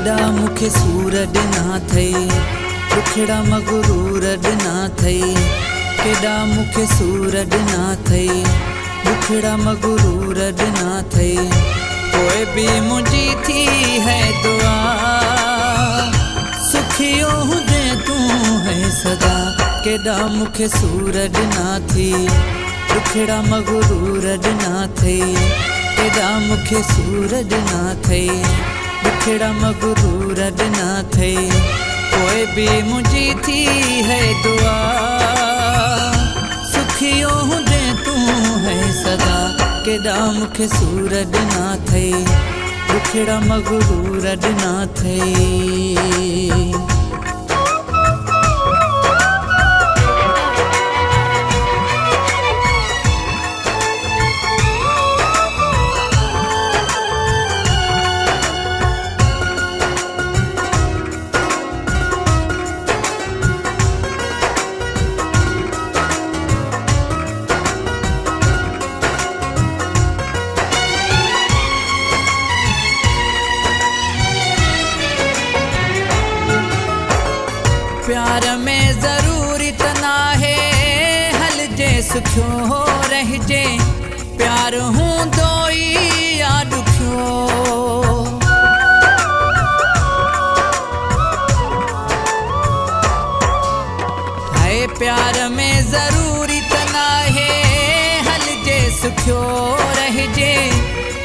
केॾा मूंखे सूर ॾिना अथई, दुखड़ा मगरूर ॾिना अथई। केॾा मूंखे सूर ॾिना अथई, दुखड़ा मगरूर ॾिना अथई। पोइ बि मुंहिंजी थी है दुआ, सुखियो हुजे तूं है सदा। केॾा मूंखे सूर ॾिना थी, दुखड़ा मगरूर ॾिना अथई। केॾा मूंखे सूर ॾिना अथई, दुखड़ा मगरूर ॾिना अथई। पोइ बि मुंहिंजी थी है दुआ, सुखियो हुजे तूं है सदा। केॾा मूंखे सूर ॾिना अथई, दुखड़ा मगरूर ॾिना अथई। प्यार में ज़रूरी त नाहे हलजे सुखियो रहिजे, प्यार हूंदो ई या ॾुखियो। हाय प्यार में ज़रूरी त नाहे हलजे सुखियो रहिजे,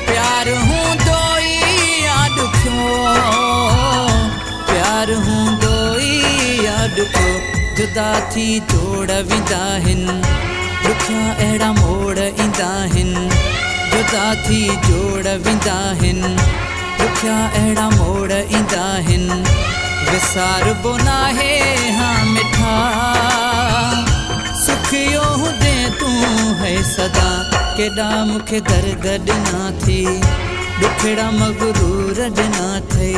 प्यार हूंदो ई या ॾुखियो। प्यार हूंदो ॾुखो जुदा थी जोड़ वेंदा आहिनि, ॾुखिया अहिड़ा मोड़ ईंदा आहिनि। जुदा थी जोड़ वेंदा आहिनि, ॾुखिया अहिड़ा मोड़ ईंदा आहिनि। विसारबो नाहे हाँ मिठा, सुखियो हुजे तूं है सदा। केॾा मूंखे दर्द ॾिना थी, ॾुखड़ा मगरूर ॾिना अथई।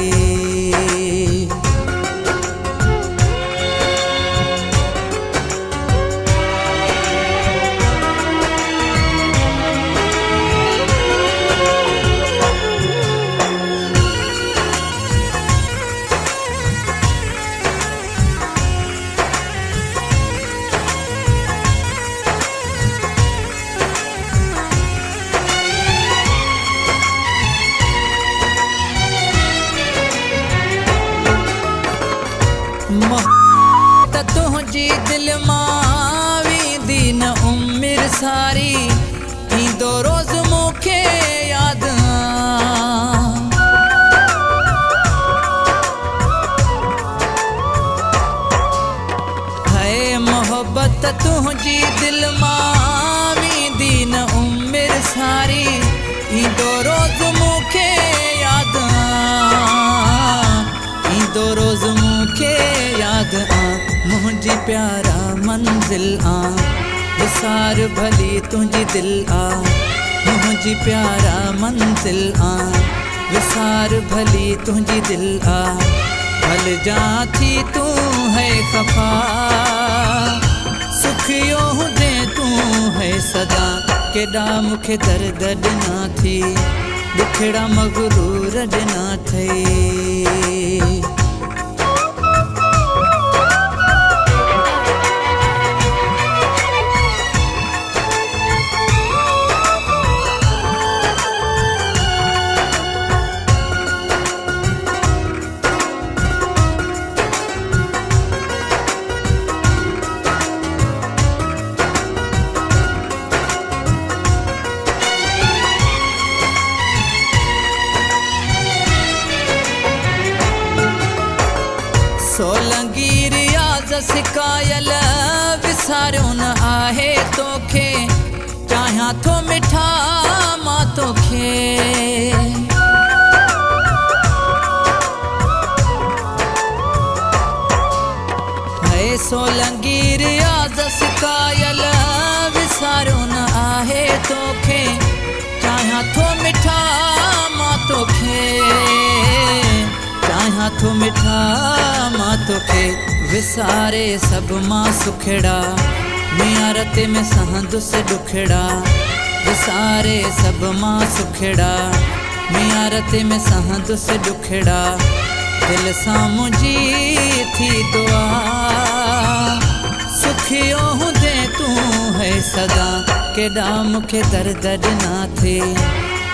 त तुंहिंजी दिल मां वेंदी न उमिरि सारी, ईंदो रोज़ मूंखे यादि। है मोहब्बत तुंहिंजी दिल मां वेंदी न उमिरि सारी, ईंदो रोज़ मूंखे यादि। ईंदो रोज़ मूंखे यादि मुंहिंजी प्यारा मंज़िल विसार भली तुंहिंजी दिल मुंहिंजी प्यारा मंज़िल विसार भली तुंहिंजी दिल भल जा थी तूं है ख़फ़ा, सुखियो हुजे तूं है सदा। केॾा मूंखे दर्द ॾिना थी, ॾुखड़ा मगरूर ॾिना अथई। सोलंगी रियाज़ सिकायल विसारियो न आहे तोखे, चाहियां थो मिठा मां तोखे। है सोलंगी रियाज़ सिकायल विसारियो न आहे तोखे, चाहियां थो मिठा मां तोखे। चाहियां थो मिठा मां तोखे, विसारे सभु मां सुखड़ा, मियारत में सहंदुसि ॾुखड़ा। विसारे सभु मां सुखड़ा, मियारत में सहंदुसि ॾुखड़ा। दिल सां मुंहिंजी थी दुआ सुखियो हूंदे तूं है सदा केॾा मूंखे दर्द ॾिना थे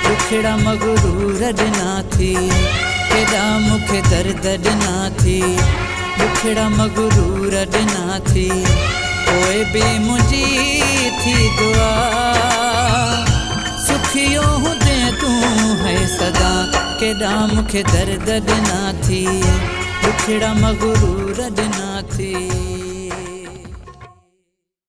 दुखड़ा मगरूर ॾिना थी केॾा मूंखे दर्द ॾिना थी दुखड़ा मगरूर ॾिना थी पोइ बि मुंहिंजी थी दुआ सुखियो हूंदे तूं है सदा केॾा मूंखे दर्द ॾिना थी दुखड़ा मगरूर ॾिना थी।